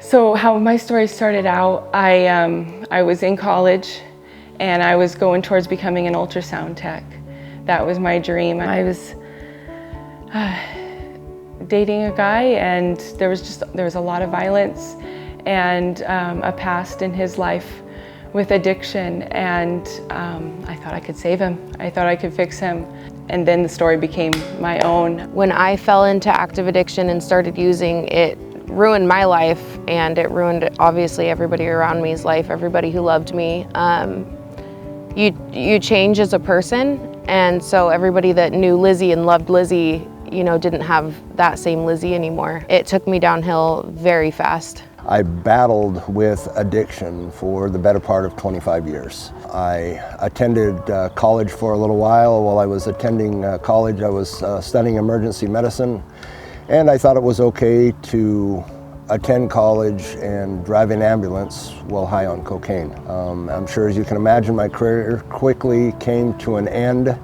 So how my story started out, I was in college and I was going towards becoming an ultrasound tech. That was my dream. I was dating a guy and there was a lot of violence and a past in his life with addiction, and I thought I could save him. I thought I could fix him. And then the story became my own. When I fell into active addiction and started using, it ruined my life, and it ruined obviously everybody around me's life, everybody who loved me. You change as a person, and so everybody that knew Lizzie and loved Lizzie, you know, didn't have that same Lizzie anymore. It took me downhill very fast. I battled with addiction for the better part of 25 years. I attended college for a little while. While I was attending college, I was studying emergency medicine, and I thought it was okay to attend college and drive an ambulance while high on cocaine. I'm sure, as you can imagine, my career quickly came to an end,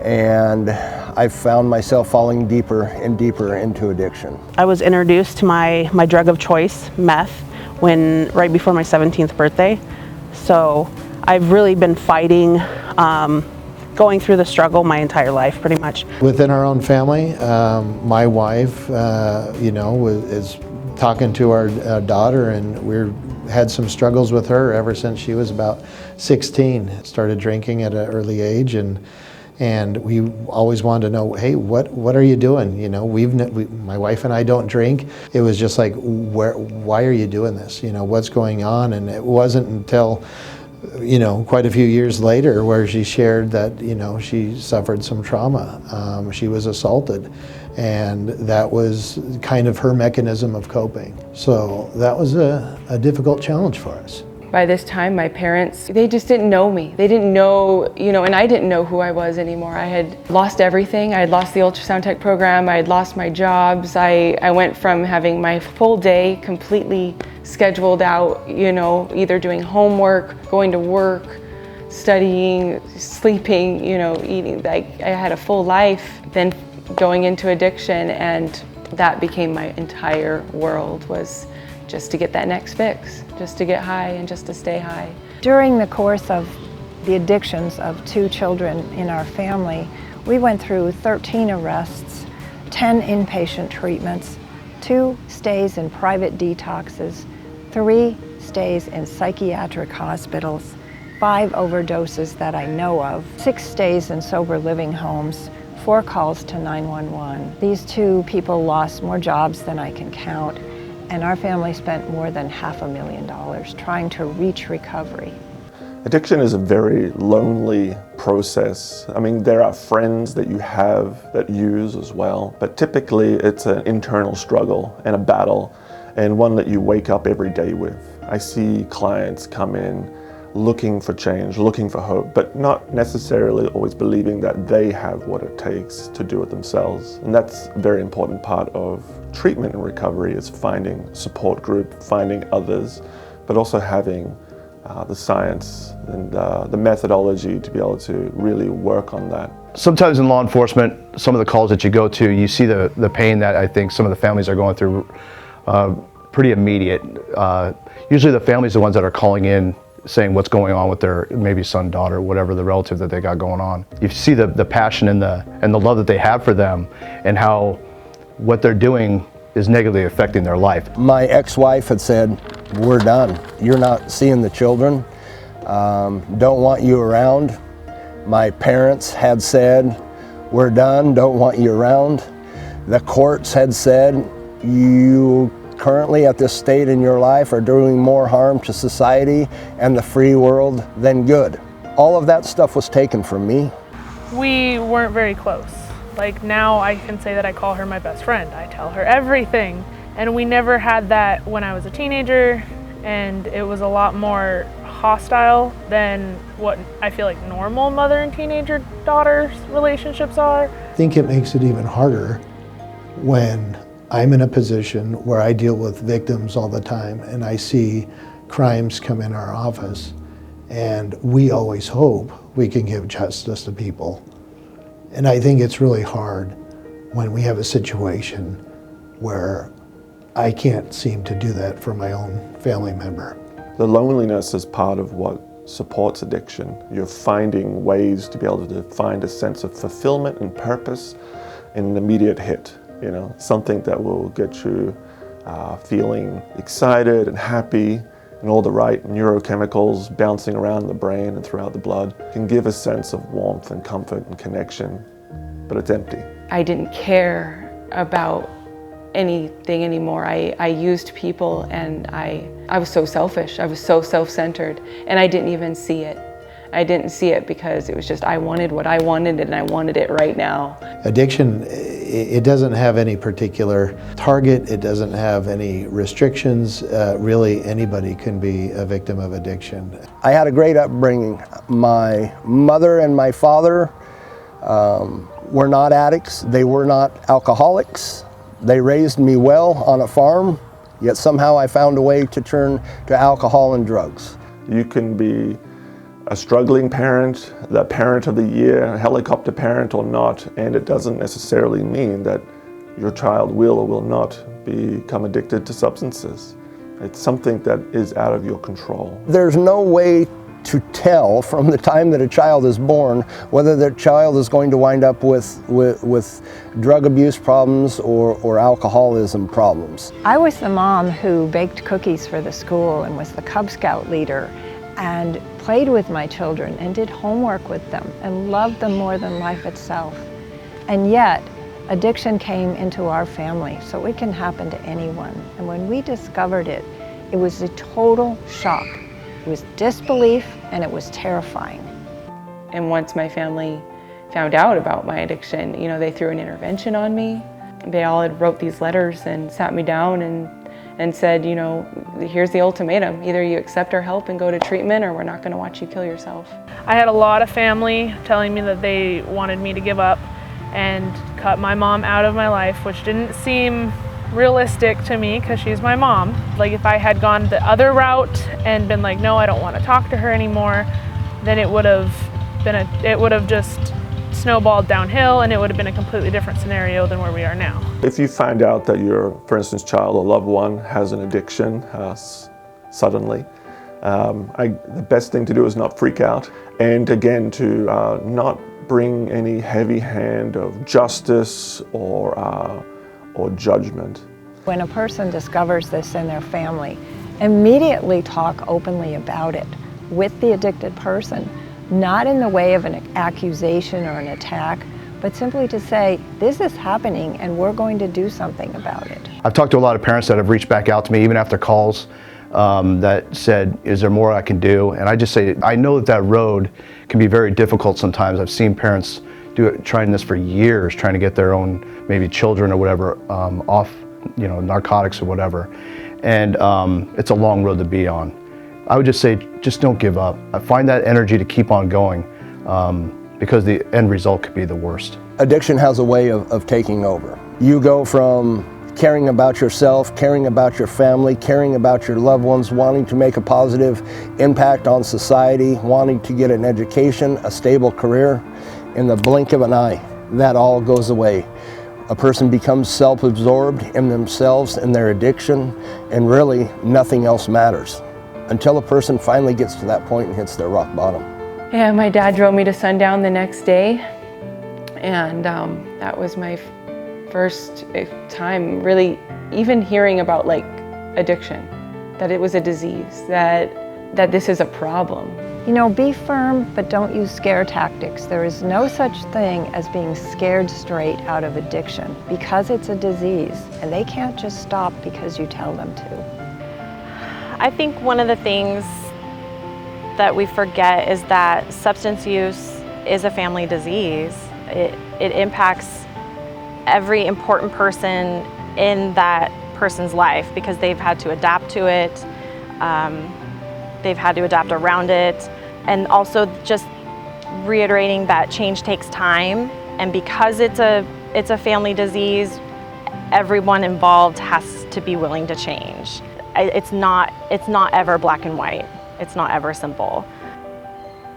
and I found myself falling deeper and deeper into addiction. I was introduced to my drug of choice, meth, right before my 17th birthday. So I've really been fighting, going through the struggle my entire life, pretty much. Within our own family, my wife, is talking to our daughter, and we had some struggles with her ever since she was about 16. Started drinking at an early age, and we always wanted to know, hey, what are you doing? You know, my wife and I don't drink. It was just like, why are you doing this? You know, what's going on? And it wasn't until, quite a few years later where she shared that, she suffered some trauma. She was assaulted, and that was kind of her mechanism of coping. So that was a difficult challenge for us. By this time, my parents, they just didn't know me. They didn't know, and I didn't know who I was anymore. I had lost everything. I had lost the ultrasound tech program. I had lost my jobs. I went from having my full day completely scheduled out, either doing homework, going to work, studying, sleeping, eating. I had a full life, then going into addiction, and that became my entire world, was just to get that next fix, just to get high and just to stay high. During the course of the addictions of 2 children in our family, we went through 13 arrests, 10 inpatient treatments, 2 stays in private detoxes, 3 stays in psychiatric hospitals, 5 overdoses that I know of, 6 stays in sober living homes, 4 calls to 911. These 2 people lost more jobs than I can count, and our family spent more than $500,000 trying to reach recovery. Addiction is a very lonely process. I mean, there are friends that you have that use as well, but typically it's an internal struggle and a battle, and one that you wake up every day with. I see clients come in looking for change, looking for hope, but not necessarily always believing that they have what it takes to do it themselves. And that's a very important part of treatment and recovery, is finding support group, finding others, but also having the science and the methodology to be able to really work on that. Sometimes in law enforcement, some of the calls that you go to, you see the pain that I think some of the families are going through pretty immediate. Usually the families are the ones that are calling in saying what's going on with their maybe son, daughter, whatever the relative that they got going on. You see the passion and the love that they have for them, and how what they're doing is negatively affecting their life. My ex-wife had said, we're done. You're not seeing the children. Don't want you around. My parents had said, we're done, don't want you around. The courts had said, you currently at this state in your life are doing more harm to society and the free world than good. All of that stuff was taken from me. We weren't very close. Like, now I can say that I call her my best friend. I tell her everything. And we never had that when I was a teenager, and it was a lot more hostile than what I feel like normal mother and teenager daughter relationships are. I think it makes it even harder when I'm in a position where I deal with victims all the time, and I see crimes come in our office, and we always hope we can give justice to people. And I think it's really hard when we have a situation where I can't seem to do that for my own family member. The loneliness is part of what supports addiction. You're finding ways to be able to find a sense of fulfillment and purpose in an immediate hit, something that will get you feeling excited and happy, and all the right neurochemicals bouncing around in the brain and throughout the blood can give a sense of warmth and comfort and connection, but it's empty. I didn't care about anything anymore. I used people, and I was so selfish. I was so self-centered, and I didn't even see it. I didn't see it because it was just I wanted what I wanted, and I wanted it right now. Addiction, it doesn't have any particular target. It doesn't have any restrictions. Really, anybody can be a victim of addiction. I had a great upbringing. My mother and my father were not addicts. They were not alcoholics. They raised me well on a farm, yet somehow I found a way to turn to alcohol and drugs. You can be a struggling parent, the parent of the year, a helicopter parent or not, and it doesn't necessarily mean that your child will or will not become addicted to substances. It's something that is out of your control. There's no way to tell from the time that a child is born whether that child is going to wind up with drug abuse problems or alcoholism problems. I was the mom who baked cookies for the school and was the Cub Scout leader and played with my children and did homework with them and loved them more than life itself. And yet, addiction came into our family, so it can happen to anyone. And when we discovered it, it was a total shock. It was disbelief, and it was terrifying. And once my family found out about my addiction, they threw an intervention on me. They all had wrote these letters and sat me down and said, here's the ultimatum. Either you accept our help and go to treatment, or we're not going to watch you kill yourself. I had a lot of family telling me that they wanted me to give up and cut my mom out of my life, which didn't seem realistic to me because she's my mom. Like, if I had gone the other route and been like, no, I don't want to talk to her anymore, then it would have just snowballed downhill, and it would have been a completely different scenario than where we are now. If you find out that your, for instance, child or loved one has an addiction suddenly, the best thing to do is not freak out, and again to not bring any heavy hand of justice or judgment. When a person discovers this in their family, immediately talk openly about it with the addicted person, not in the way of an accusation or an attack, but simply to say, this is happening and we're going to do something about it. I've talked to a lot of parents that have reached back out to me, even after calls, that said, is there more I can do? And I just say, I know that road can be very difficult sometimes. I've seen parents trying this for years, trying to get their own maybe children or whatever off narcotics or whatever. And it's a long road to be on. I would just say, just don't give up. I find that energy to keep on going because the end result could be the worst. Addiction has a way of taking over. You go from caring about yourself, caring about your family, caring about your loved ones, wanting to make a positive impact on society, wanting to get an education, a stable career. In the blink of an eye, that all goes away. A person becomes self-absorbed in themselves and their addiction, and really nothing else matters until a person finally gets to that point and hits their rock bottom. Yeah, my dad drove me to Sundown the next day, and that was my first time really even hearing about addiction, that it was a disease, that this is a problem. Be firm, but don't use scare tactics. There is no such thing as being scared straight out of addiction because it's a disease, and they can't just stop because you tell them to. I think one of the things that we forget is that substance use is a family disease. It impacts every important person in that person's life because they've had to adapt to it. They've had to adapt around it, and also just reiterating that change takes time, and because it's a family disease, everyone involved has to be willing to change. It's not ever black and white. It's not ever simple.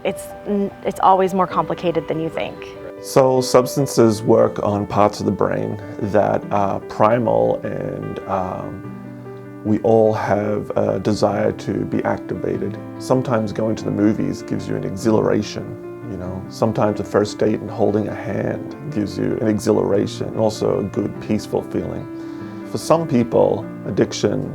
It's always more complicated than you think. So substances work on parts of the brain that are primal, and we all have a desire to be activated. Sometimes going to the movies gives you an exhilaration. Sometimes a first date and holding a hand gives you an exhilaration, and also a good, peaceful feeling. For some people, addiction,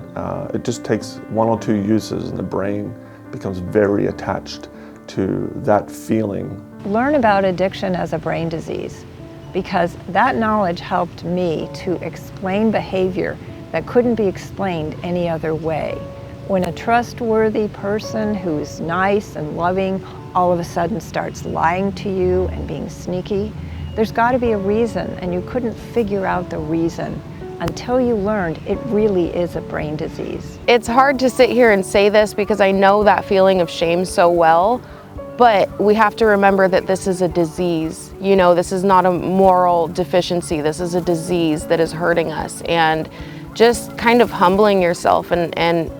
it just takes 1 or 2 uses and the brain becomes very attached to that feeling. Learn about addiction as a brain disease, because that knowledge helped me to explain behavior that couldn't be explained any other way. When a trustworthy person who's nice and loving all of a sudden starts lying to you and being sneaky, there's got to be a reason, and you couldn't figure out the reason until you learned it really is a brain disease. It's hard to sit here and say this because I know that feeling of shame so well, but we have to remember that this is a disease. This is not a moral deficiency. This is a disease that is hurting us, and just kind of humbling yourself and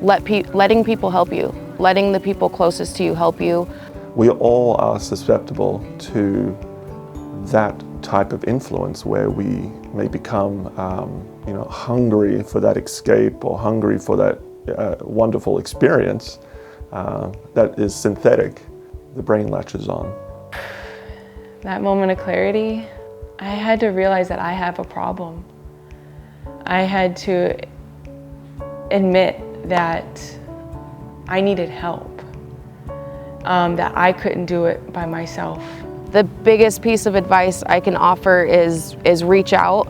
letting people help you, letting the people closest to you help you. We all are susceptible to that type of influence where we may become hungry for that escape or hungry for that wonderful experience that is synthetic. The brain latches on. That moment of clarity, I had to realize that I have a problem. I had to admit that I needed help, that I couldn't do it by myself. The biggest piece of advice I can offer is reach out.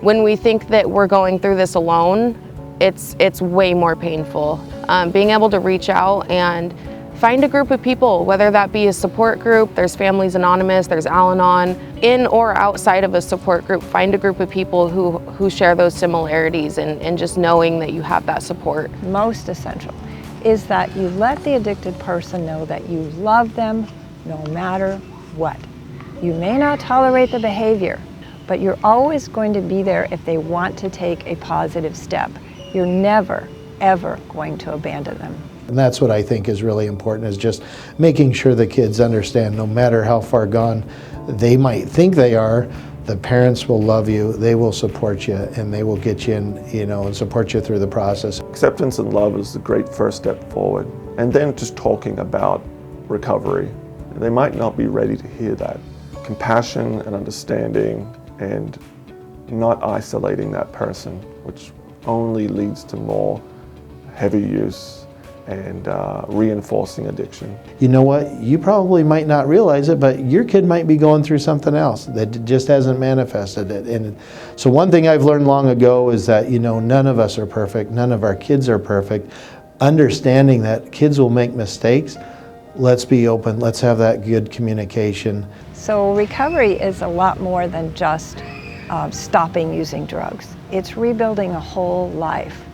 When we think that we're going through this alone, it's way more painful. Being able to reach out and find a group of people, whether that be a support group, there's Families Anonymous, there's Al-Anon, in or outside of a support group, find a group of people who share those similarities, and just knowing that you have that support. Most essential is that you let the addicted person know that you love them no matter what. You may not tolerate the behavior, but you're always going to be there if they want to take a positive step. You're never, ever going to abandon them. And that's what I think is really important, is just making sure the kids understand no matter how far gone they might think they are, the parents will love you, they will support you, and they will get you in, and support you through the process. Acceptance and love is the great first step forward. And then just talking about recovery. They might not be ready to hear that. Compassion and understanding, and not isolating that person, which only leads to more heavy use and reinforcing addiction. You know what? You probably might not realize it, but your kid might be going through something else that just hasn't manifested it. And so one thing I've learned long ago is that, none of us are perfect. None of our kids are perfect. Understanding that kids will make mistakes. Let's be open. Let's have that good communication. So recovery is a lot more than just stopping using drugs. It's rebuilding a whole life.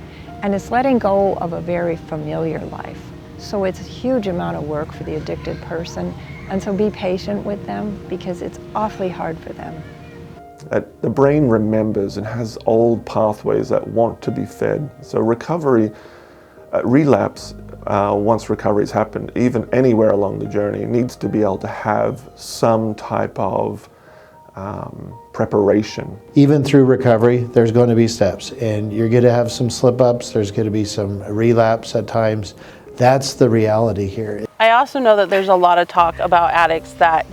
And it's letting go of a very familiar life. So it's a huge amount of work for the addicted person. And so be patient with them, because it's awfully hard for them. The brain remembers and has old pathways that want to be fed. So recovery, relapse, once recovery has happened, even anywhere along the journey, needs to be able to have some type of preparation. Even through recovery, there's going to be steps, and you're going to have some slip-ups, there's going to be some relapse at times. That's the reality here. I also know that there's a lot of talk about addicts that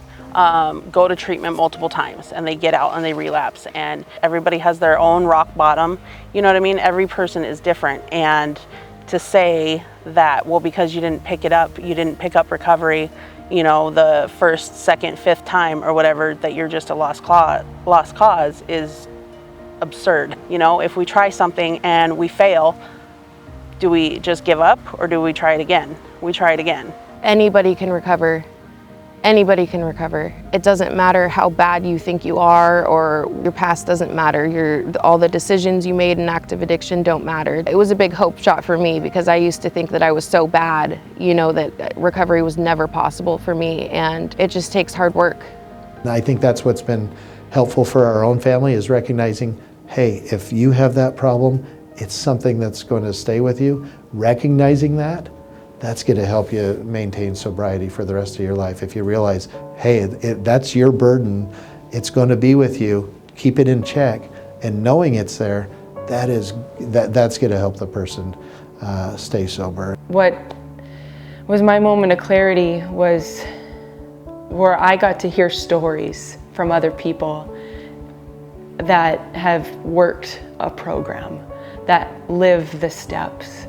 go to treatment multiple times and they get out and they relapse, and everybody has their own rock bottom. You know what I mean? Every person is different, and to say that, well, because you didn't pick up recovery, the first, second, fifth time or whatever, that you're just a lost cause is absurd. If we try something and we fail, do we just give up, or do we try it again? We try it again. Anybody can recover. Anybody can recover. It doesn't matter how bad you think you are, or your past doesn't matter. All the decisions you made in active addiction don't matter. It was a big hope shot for me, because I used to think that I was so bad, that recovery was never possible for me, and it just takes hard work. I think that's what's been helpful for our own family, is recognizing, hey, if you have that problem, it's something that's going to stay with you. Recognizing that, that's going to help you maintain sobriety for the rest of your life. If you realize, hey, that's your burden, it's going to be with you, keep it in check, and knowing it's there, that's going to help the person stay sober. What was my moment of clarity was where I got to hear stories from other people that have worked a program, that live the steps,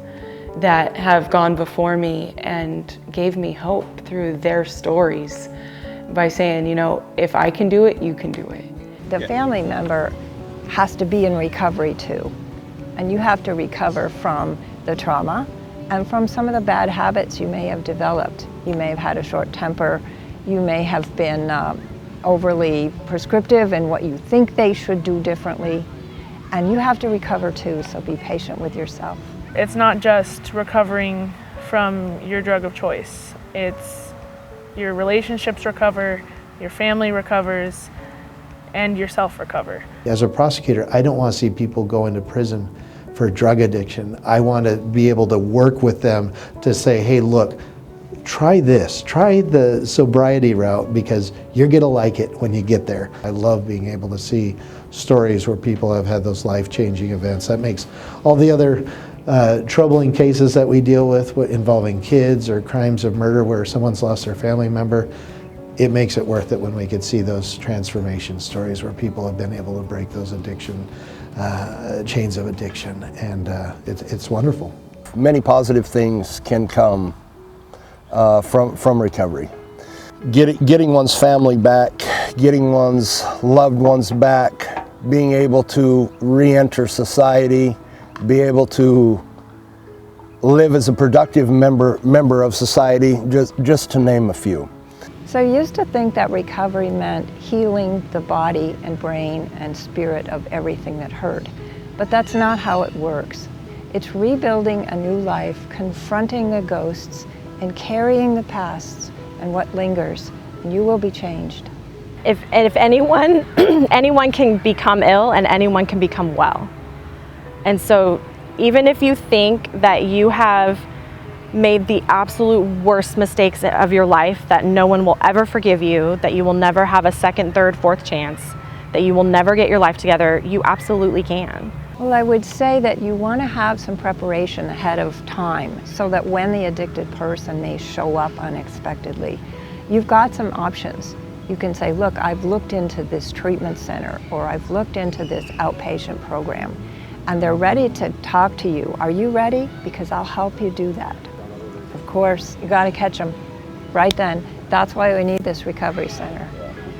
that have gone before me and gave me hope through their stories by saying, you know, if I can do it, you can do it. The family member has to be in recovery too. And you have to recover from the trauma and from some of the bad habits you may have developed. You may have had a short temper. You may have been overly prescriptive in what you think they should do differently. And you have to recover too, so be patient with yourself. It's not just recovering from your drug of choice. It's your relationships recover, your family recovers, and yourself recover. As a prosecutor, I don't want to see people go into prison for drug addiction. I want to be able to work with them to say, hey, look, try this, try the sobriety route because you're going to like it when you get there. I love being able to see stories where people have had those life-changing events. That makes all the other troubling cases that we deal with involving kids or crimes of murder where someone's lost their family member, it makes it worth it when we can see those transformation stories where people have been able to break those chains of addiction, and it's wonderful. Many positive things can come from recovery. Getting one's family back, getting one's loved ones back, being able to re-enter society, be able to live as a productive member of society, just to name a few. So I used to think that recovery meant healing the body and brain and spirit of everything that hurt. But that's not how it works. It's rebuilding a new life, confronting the ghosts, and carrying the past and what lingers, and you will be changed. If anyone, anyone can become ill and anyone can become well. And so even if you think that you have made the absolute worst mistakes of your life, that no one will ever forgive you, that you will never have a second, third, fourth chance, that you will never get your life together, you absolutely can. Well, I would say that you want to have some preparation ahead of time so that when the addicted person may show up unexpectedly, you've got some options. You can say, look, I've looked into this treatment center, or I've looked into this outpatient program, and they're ready to talk to you. Are you ready? Because I'll help you do that. Of course, you got to catch them right then. That's why we need this recovery center.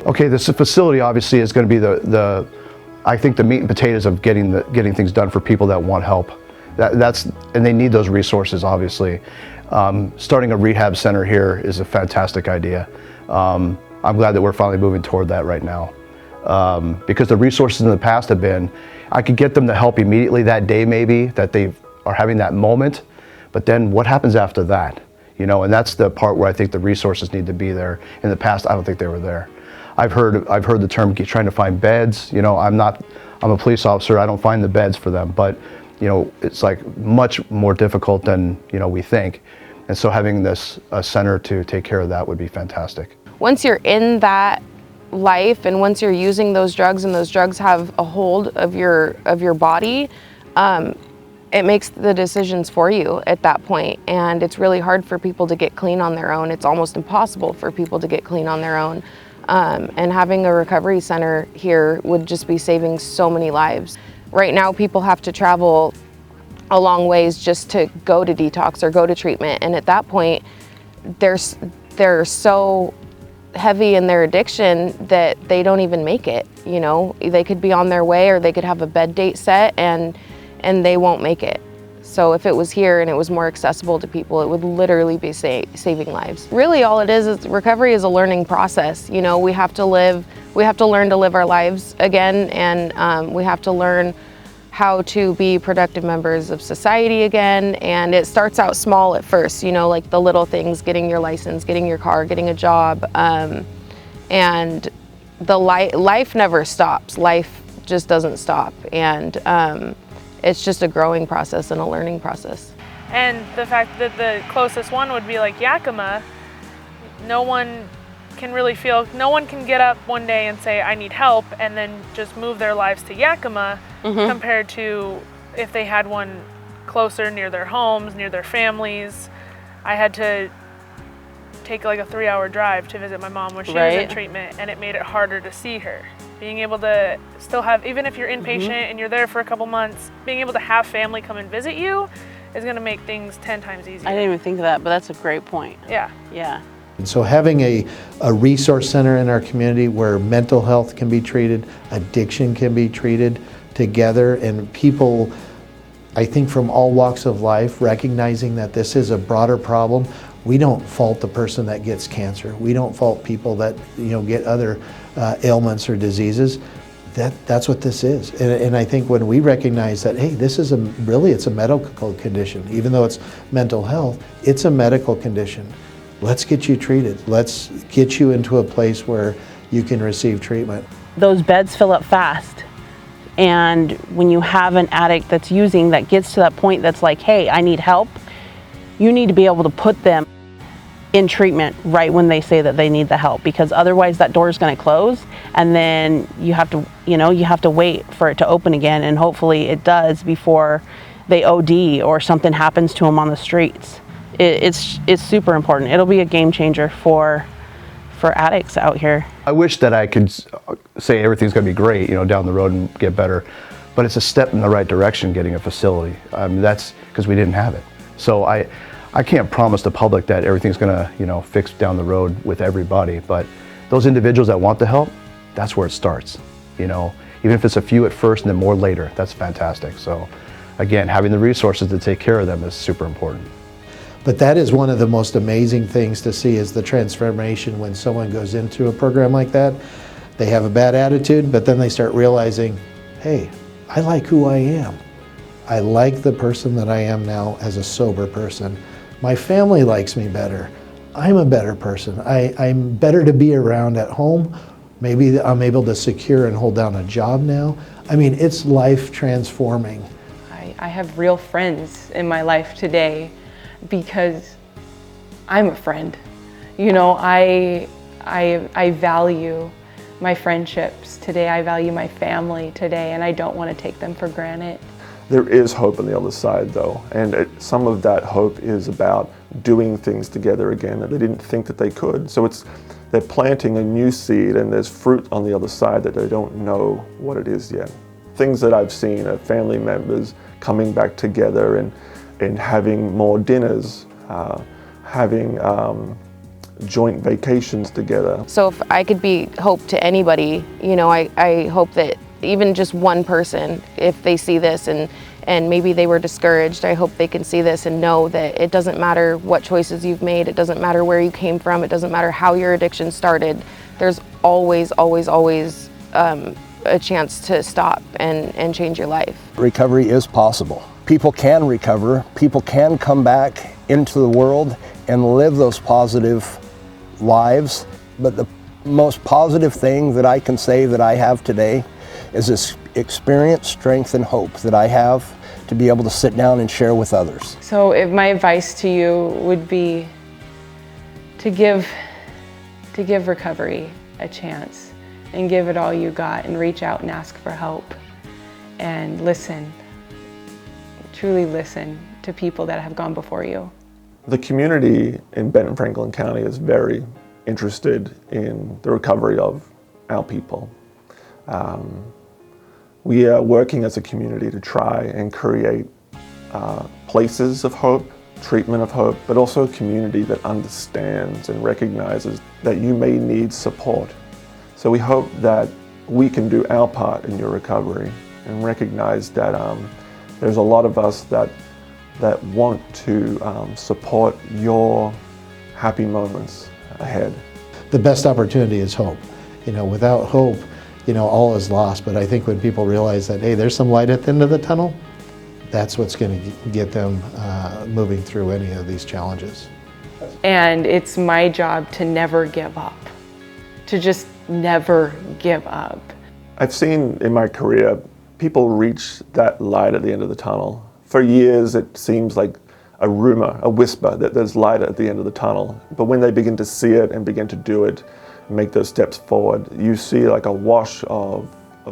Okay, this facility obviously is going to be I think the meat and potatoes of getting things done for people that want help. And they need those resources, obviously. Starting a rehab center here is a fantastic idea. I'm glad that we're finally moving toward that right now. Because the resources in the past have been, I could get them to help immediately that day maybe, that they are having that moment, but then what happens after that? You know, and that's the part where I think the resources need to be there. In the past, I don't think they were there. I've heard the term trying to find beds. You know, I'm a police officer, I don't find the beds for them, but you know, it's like much more difficult than, you know, we think. And so having a center to take care of that would be fantastic. Once you're in that life and once you're using those drugs and those drugs have a hold of your body, it makes the decisions for you at that point. And it's really hard for people to get clean on their own. It's almost impossible for people to get clean on their own. And having a recovery center here would just be saving so many lives. Right now, people have to travel a long ways just to go to detox or go to treatment. And at that point, they're so heavy in their addiction that they don't even make it. You know, they could be on their way or they could have a bed date set and they won't make it. So if it was here and it was more accessible to people, it would literally be saving lives. Really all it is recovery is a learning process. You know, we have to learn to live our lives again, and we have to learn how to be productive members of society again. And it starts out small at first, you know, like the little things, getting your license, getting your car, getting a job. And the life never stops. Life just doesn't stop. And it's just a growing process and a learning process. And the fact that the closest one would be like Yakima, no one can get up one day and say, I need help, and then just move their lives to Yakima compared to if they had one closer near their homes, near their families. I had to take like a 3-hour drive to visit my mom when she was in treatment, and it made it harder to see her. Being able to still have, even if you're inpatient and you're there for a couple months, being able to have family come and visit you is going to make things 10 times easier. I didn't even think of that, but that's a great point. Yeah. Yeah. And so having a resource center in our community where mental health can be treated, addiction can be treated together, and people, I think from all walks of life, recognizing that this is a broader problem. We don't fault the person that gets cancer. We don't fault people that get other ailments or diseases. That's what this is. And I think when we recognize that, hey, this is it's a medical condition. Even though it's mental health, it's a medical condition. Let's get you treated. Let's get you into a place where you can receive treatment. Those beds fill up fast. And when you have an addict that's using that gets to that point that's like, hey, I need help, you need to be able to put them in treatment right when they say that they need the help, because otherwise that door is going to close, and then you have to wait for it to open again, and hopefully it does before they OD or something happens to them on the streets. It's super important. It'll be a game changer for addicts out here. I wish that I could say everything's going to be great, down the road and get better, but it's a step in the right direction getting a facility. That's because we didn't have it. So I can't promise the public that everything's going to, fix down the road with everybody, but those individuals that want the help, that's where it starts. Even if it's a few at first and then more later, that's fantastic. So again, having the resources to take care of them is super important. But that is one of the most amazing things to see, is the transformation when someone goes into a program like that. They have a bad attitude, but then they start realizing, hey, I like who I am. I like the person that I am now as a sober person. My family likes me better. I'm a better person. I'm better to be around at home. Maybe I'm able to secure and hold down a job now. I mean, it's life transforming. I have real friends in my life today because I'm a friend. I value my friendships today. I value my family today, and I don't want to take them for granted. There is hope on the other side, though, and some of that hope is about doing things together again that they didn't think that they could. So they're planting a new seed, and there's fruit on the other side that they don't know what it is yet. Things that I've seen are family members coming back together and having more dinners, having joint vacations together. So if I could be hope to anybody, I hope that even just one person, if they see this and maybe they were discouraged, I hope they can see this and know that it doesn't matter what choices you've made, it doesn't matter where you came from, it doesn't matter how your addiction started, there's always, always, always a chance to stop and change your life. Recovery is possible. People can recover, people can come back into the world and live those positive lives, but the most positive thing that I can say that I have today is this experience, strength, and hope that I have to be able to sit down and share with others. So if my advice to you would be to give recovery a chance and give it all you got and reach out and ask for help and listen, truly listen to people that have gone before you. The community in Benton Franklin County is very interested in the recovery of our people. We are working as a community to try and create places of hope, treatment of hope, but also a community that understands and recognizes that you may need support. So we hope that we can do our part in your recovery and recognize that there's a lot of us that want to support your happy moments ahead. The best opportunity is hope. Without hope, all is lost. But I think when people realize that, hey, there's some light at the end of the tunnel, that's what's going to get them moving through any of these challenges. And it's my job to never give up, to just never give up. I've seen in my career people reach that light at the end of the tunnel. For years, it seems like a rumor, a whisper that there's light at the end of the tunnel. But when they begin to see it and begin to do it, make those steps forward, you see like a wash of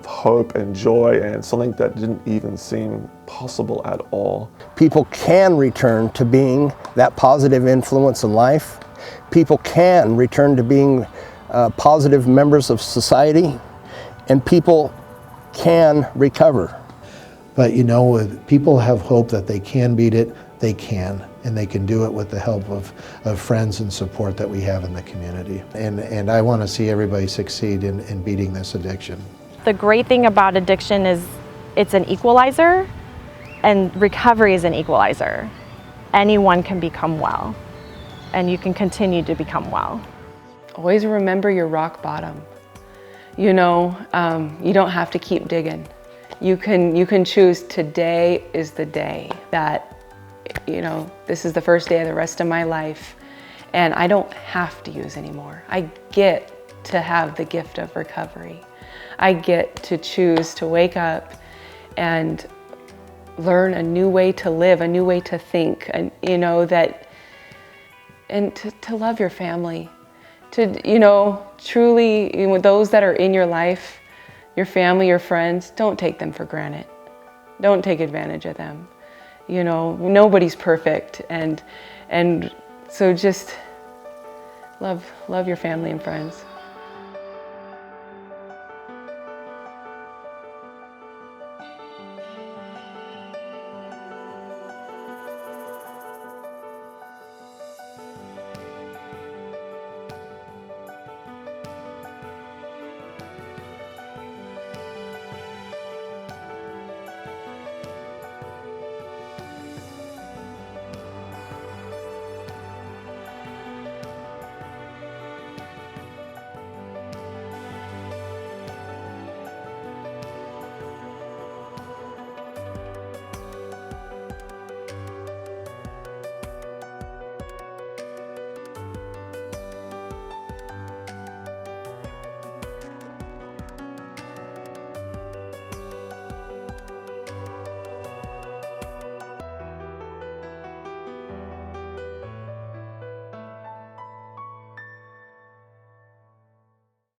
hope and joy and something that didn't even seem possible at all. People can return to being that positive influence in life. People can return to being positive members of society, and people can recover. But you know, people have hope that they can beat it, they can, and they can do it with the help of friends and support that we have in the community. And I want to see everybody succeed in beating this addiction. The great thing about addiction is it's an equalizer, and recovery is an equalizer. Anyone can become well, and you can continue to become well. Always remember your rock bottom. You know, you don't have to keep digging. You can choose today is the day that, you know, this is the first day of the rest of my life, and I don't have to use anymore. I get to have the gift of recovery. I get to choose to wake up and learn a new way to live, a new way to think, and you know that, and to love your family, to, you know, truly, you know, those that are in your life, your family, your friends, don't take them for granted. Don't take advantage of them. You know, nobody's perfect, and so just love your family and friends.